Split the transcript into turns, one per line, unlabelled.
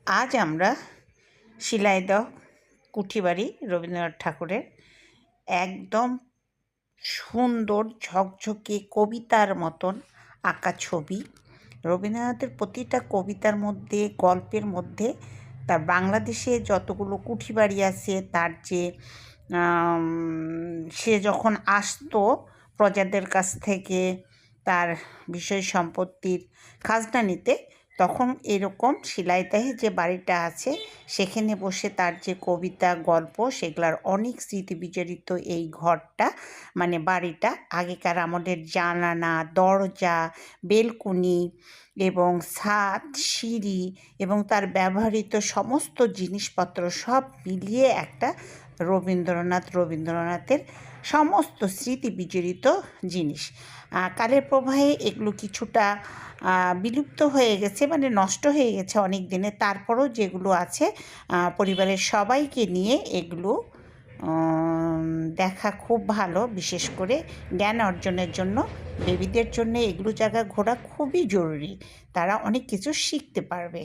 আজ আমরা শিলাইদহ কুঠিবাড়ি রবীন্দ্রনাথ ঠাকুরের একদম সুন্দর ঝকঝকে কবিতার মতন আঁকা ছবি। রবীন্দ্রনাথের প্রতিটা কবিতার মধ্যে, গল্পের মধ্যে তার বাংলাদেশে যতগুলো কুঠিবাড়ি আছে তার যে সে যখন আসতো প্রজাদের কাছ থেকে তার বিষয় সম্পত্তির খাজনা নিতে, তখন এরকম শিলাইদহে যে বাড়িটা আছে সেখানে বসে তার যে কবিতা, গল্প, সেগুলার অনেক স্মৃতি বিজড়িত এই ঘরটা, মানে বাড়িটা। আগেকার আমলের জানালা, দরজা, বেলকুনি এবং ছাদ, সিঁড়ি এবং তার ব্যবহৃত সমস্ত জিনিসপত্র সব মিলিয়ে একটা রবীন্দ্রনাথের সমস্ত স্মৃতি বিজড়িত জিনিস। কালের প্রবাহে এগুলো কিছুটা বিলুপ্ত হয়ে গেছে, মানে নষ্ট হয়ে গেছে অনেক দিনে। তারপরও যেগুলো আছে পরিবারের সবাইকে নিয়ে এগুলো দেখা খুব ভালো, বিশেষ করে জ্ঞান অর্জনের জন্য। বেবিদের জন্য এগুলো জায়গা ঘোরা খুবই জরুরি, তারা অনেক কিছু শিখতে পারবে।